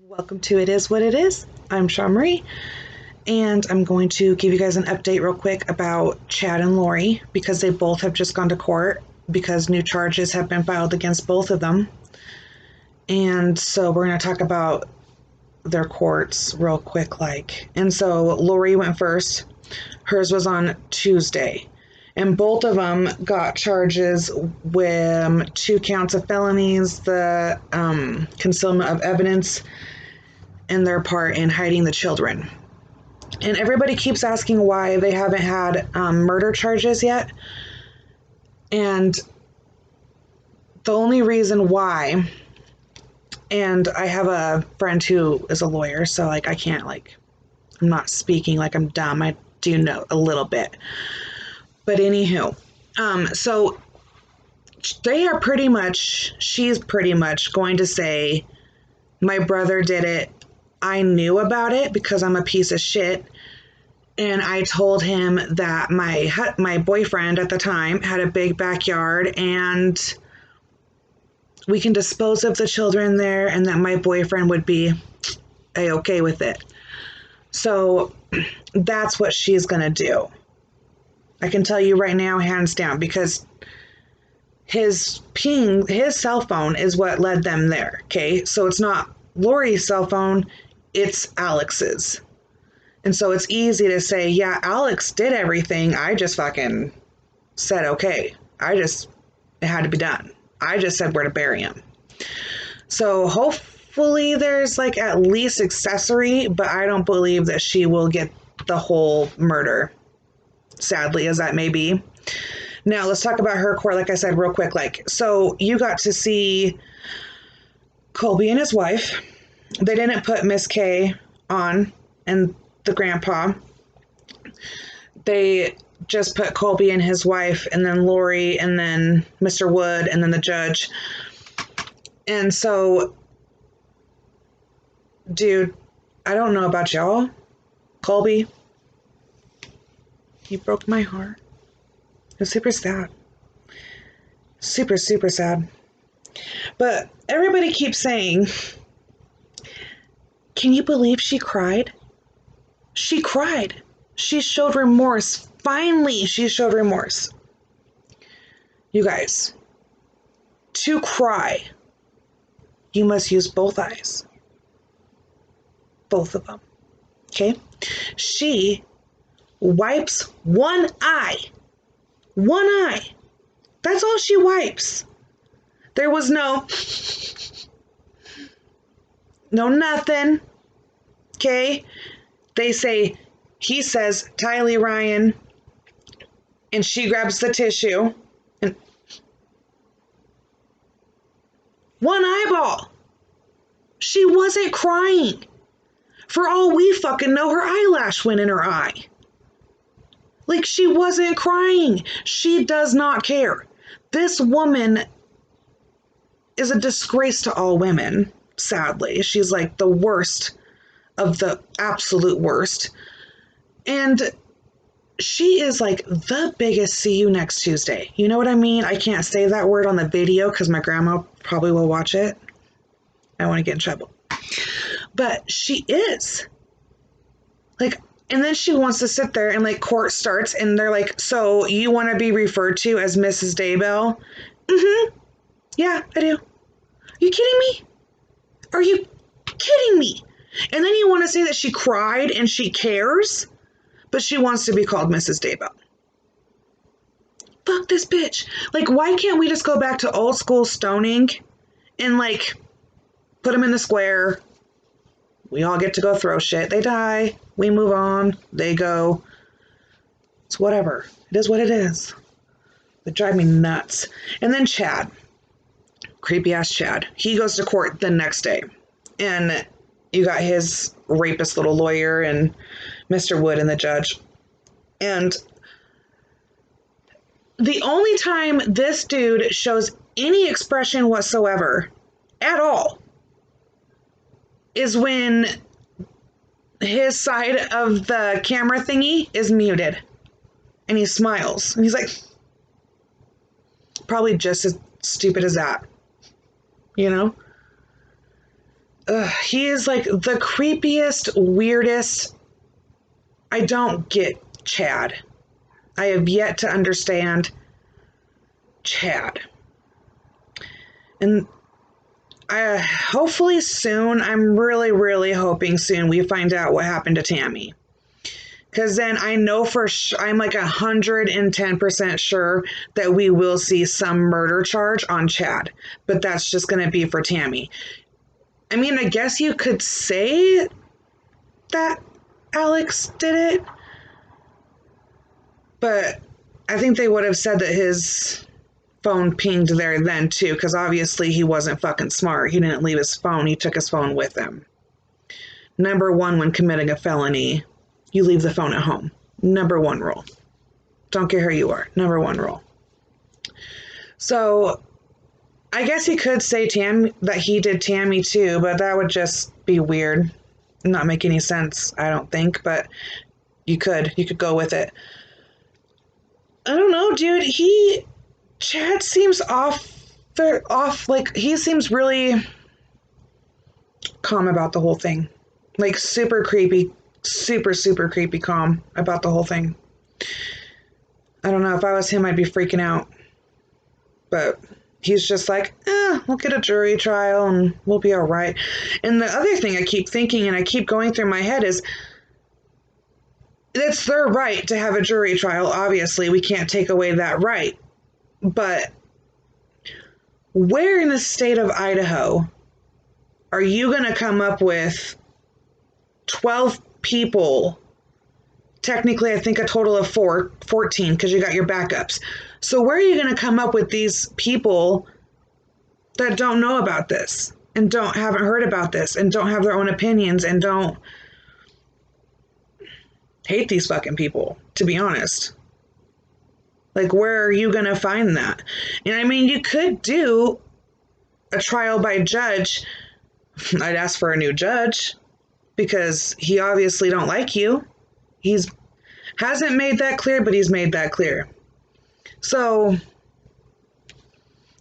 Welcome to It Is What It Is. I'm Shaw Marie, and I'm going to give you guys an update real quick about Chad and Lori because they both have just gone to court because new charges have been filed against both of them. And so we're going to talk about their courts real quick. And so Lori went first. Hers was on Tuesday. And both of them got charges with 2 counts of felonies, the concealment of evidence, and their part in hiding the children. And everybody keeps asking why they haven't had murder charges yet. And the only reason why, and I have a friend who is a lawyer, so I can't I'm not speaking like I'm dumb. I do know a little bit. But anywho, so she's pretty much going to say, my brother did it. I knew about it because I'm a piece of shit. And I told him that my boyfriend at the time had a big backyard and we can dispose of the children there and that my boyfriend would be A-okay with it. So that's what she's going to do. I can tell you right now, hands down, because his cell phone is what led them there, okay? So it's not Lori's cell phone, it's Alex's. And so it's easy to say, yeah, Alex did everything. I just fucking said, okay. It had to be done. I just said where to bury him. So hopefully there's at least accessory, but I don't believe that she will get the whole murder, sadly as that may be. Now let's talk about her court, like I said, real quick. So you got to see Colby and his wife. They didn't put Miss K on and the grandpa. They just put Colby and his wife, and then Lori, and then Mr. Wood, and then the judge. And so, dude, I don't know about y'all. Colby, you broke my heart. It was super sad. Super, super sad. But everybody keeps saying, can you believe she cried? She cried. She showed remorse. Finally, she showed remorse. You guys, to cry, you must use both eyes. Both of them. Okay? She wipes one eye. One eye. That's all she wipes. There was no nothing. Okay? They say, he says, Tylee Ryan, and she grabs the tissue, and one eyeball. She wasn't crying. For all we fucking know, her eyelash went in her eye. She wasn't crying. She does not care. This woman is a disgrace to all women, sadly. She's the worst of the absolute worst. And she is the biggest see you next Tuesday. You know what I mean? I can't say that word on the video because my grandma probably will watch it. I want to get in trouble. But she is. And then she wants to sit there and court starts and they're so you want to be referred to as Mrs. Daybell? Mm-hmm. Yeah, I do. Are you kidding me? Are you kidding me? And then you want to say that she cried and she cares, but she wants to be called Mrs. Daybell. Fuck this bitch. Why can't we just go back to old school stoning and put them in the square? We all get to go throw shit. They die. We move on. They go. It's whatever. It is what it is. They drive me nuts. And then Chad. Creepy ass Chad. He goes to court the next day. And you got his rapist little lawyer and Mr. Wood and the judge. And the only time this dude shows any expression whatsoever at all is when his side of the camera thingy is muted and he smiles and he's probably just as stupid as that, you know? he is like the creepiest, weirdest. I don't get Chad. I have yet to understand Chad. And hopefully soon, I'm really, really hoping soon we find out what happened to Tammy. Because then I know for sure, I'm like 110% sure that we will see some murder charge on Chad. But that's just going to be for Tammy. I mean, I guess you could say that Alex did it. But I think they would have said that his phone pinged there then too, because obviously he wasn't fucking smart. He didn't leave his phone. He took his phone with him. Number one, when committing a felony, you leave the phone at home. Number one rule. Don't care who you are. Number one rule. So I guess you could say that he did Tammy too, but that would just be weird. Not make any sense, I don't think, but you could go with it. I don't know, dude. Chad seems off, like, he seems really calm about the whole thing. Like, super creepy, super creepy calm about the whole thing. I don't know, if I was him, I'd be freaking out. But he's just like, we'll get a jury trial and we'll be all right. And the other thing I keep thinking and I keep going through my head is, it's their right to have a jury trial. Obviously, we can't take away that right. But where in the state of Idaho are you going to come up with 12 people? Technically, I think a total of 14 because you got your backups. So where are you going to come up with these people that don't know about this and haven't heard about this and don't have their own opinions and don't hate these fucking people, to be honest? Like, where are you going to find that? And I mean, you could do a trial by judge. I'd ask for a new judge because he obviously don't like you. Hasn't made that clear, but he's made that clear. So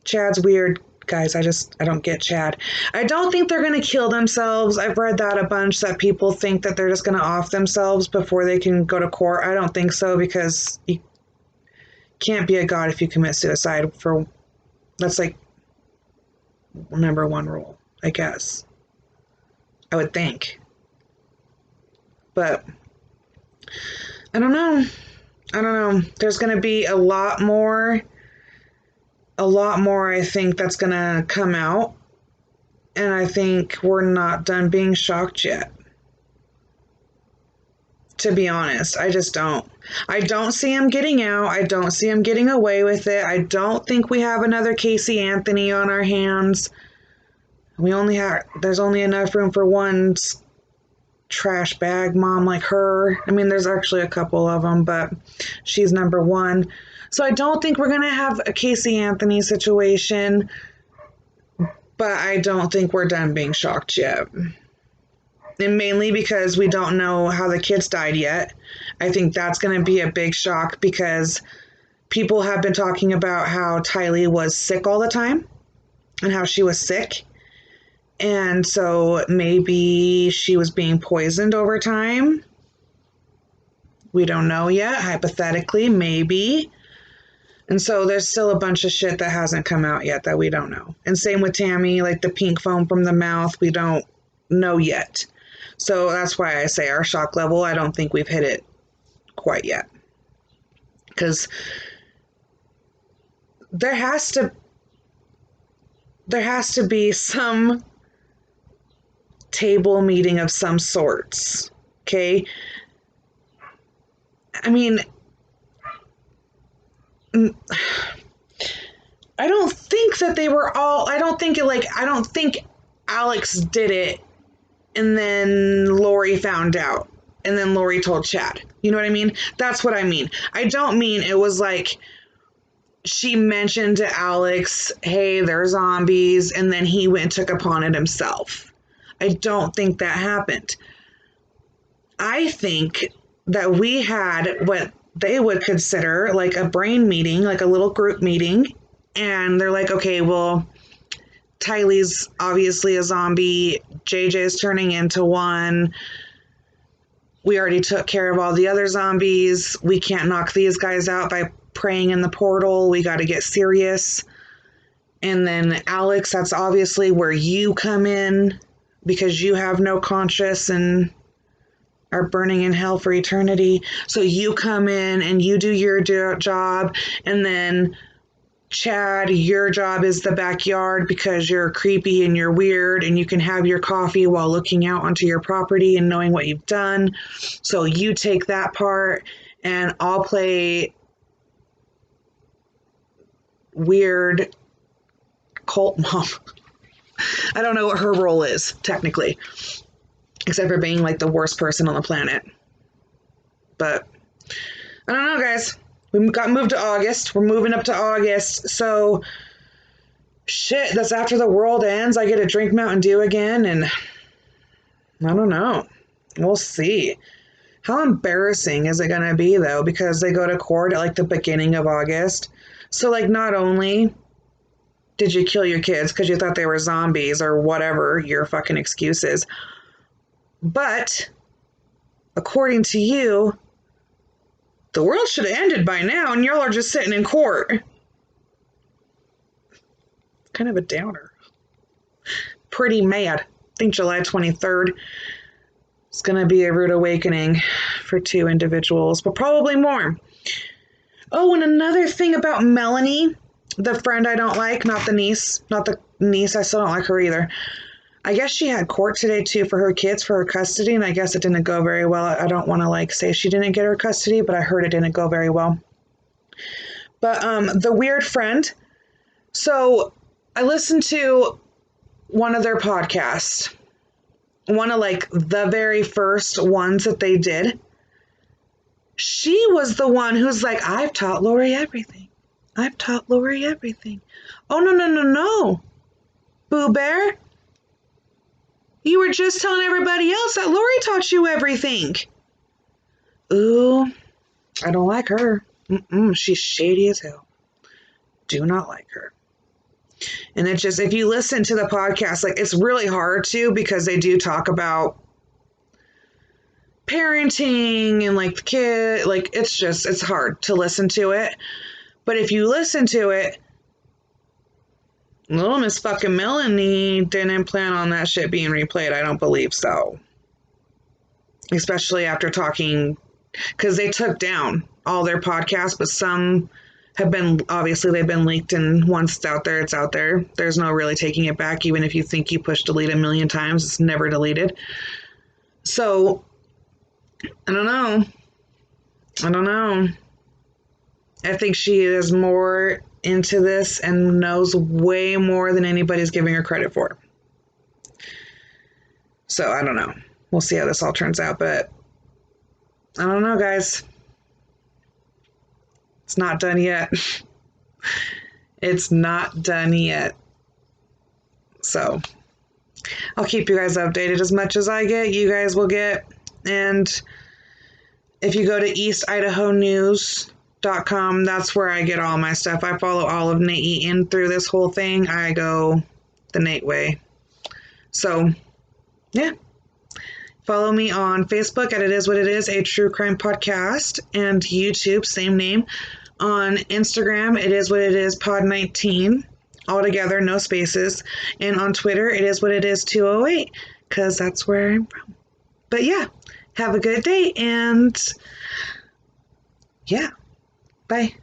Chad's weird, guys. I don't get Chad. I don't think they're going to kill themselves. I've read that a bunch, that people think that they're just going to off themselves before they can go to court. I don't think so, because you can't be a god if you commit suicide. That's like number one rule, I guess. I would think. But I don't know. There's going to be a lot more, I think, that's going to come out. And I think we're not done being shocked yet. To be honest, I just don't. I don't see him getting out. I don't see him getting away with it. I don't think we have another Casey Anthony on our hands. There's only enough room for one trash bag mom like her. I mean, there's actually a couple of them, but she's number one. So I don't think we're going to have a Casey Anthony situation, but I don't think we're done being shocked yet. And mainly because we don't know how the kids died yet. I think that's going to be a big shock because people have been talking about how Tylee was sick all the time and how she was sick. And so maybe she was being poisoned over time. We don't know yet. Hypothetically, maybe. And so there's still a bunch of shit that hasn't come out yet that we don't know. And same with Tammy, like the pink foam from the mouth, we don't know yet. So that's why I say our shock level, I don't think we've hit it quite yet. Because there has to be some table meeting of some sorts, okay? I mean, I don't think that they were all, I don't think Alex did it and then Lori found out and then Lori told Chad. You know what I mean? That's what I mean. I don't mean it was like she mentioned to Alex, hey, they're zombies, and then he went and took upon it himself. I don't think that happened. I think that we had what they would consider like a brain meeting, like a little group meeting. And they're like, okay, well, Tylee's obviously a zombie. JJ's turning into one. We already took care of all the other zombies. We can't knock these guys out by praying in the portal. We got to get serious. And then Alex, that's obviously where you come in because you have no conscience and are burning in hell for eternity. So you come in and you do your job. And then Chad, your job is the backyard because you're creepy and you're weird and you can have your coffee while looking out onto your property and knowing what you've done. So you take that part and I'll play weird cult mom. I don't know what her role is, technically, except for being like the worst person on the planet. But I don't know, guys. We got moved to August. We're moving up to August. So, shit, that's after the world ends. I get to drink Mountain Dew again, and I don't know. We'll see. How embarrassing is it going to be, though, because they go to court at, like, the beginning of August. So, like, not only did you kill your kids because you thought they were zombies or whatever your fucking excuse is, but, according to you, the world should have ended by now, and y'all are just sitting in court. Kind of a downer. Pretty mad. I think July 23rd is going to be a rude awakening for 2 individuals, but probably more. Oh, and another thing about Melanie, the friend I don't like, not the niece, I still don't like her either. I guess she had court today, too, for her kids, for her custody, and I guess it didn't go very well. I don't want to, say she didn't get her custody, but I heard it didn't go very well. But the weird friend, so I listened to one of their podcasts, one of, the very first ones that they did. She was the one who's like, I've taught Lori everything. I've taught Lori everything. Oh, no. Boo Bear. You were just telling everybody else that Lori taught you everything. Ooh, I don't like her. She's shady as hell. Do not like her. And it's just, if you listen to the podcast, it's really hard to, because they do talk about parenting and the kid, it's hard to listen to it. But if you listen to it, little Miss fucking Melanie didn't plan on that shit being replayed. I don't believe so. Especially after talking, because they took down all their podcasts, but some have been, obviously they've been leaked, and once it's out there, it's out there. There's no really taking it back. Even if you think you push delete a million times, it's never deleted. So, I don't know. I think she is more into this and knows way more than anybody's giving her credit for. So I don't know. We'll see how this all turns out, but I don't know, guys. It's not done yet. It's not done yet. So I'll keep you guys updated. As much as I get, you guys will get. And if you go to eastidahonews.com, that's where I get all my stuff. I follow all of Nate Eaton through this whole thing. I go the Nate way. So, yeah. Follow me on Facebook at It Is What It Is, a true crime podcast, and YouTube, same name. On Instagram, It Is What It Is Pod19, all together, no spaces. And on Twitter, It Is What It Is 208, because that's where I'm from. But yeah, have a good day, and yeah, bye.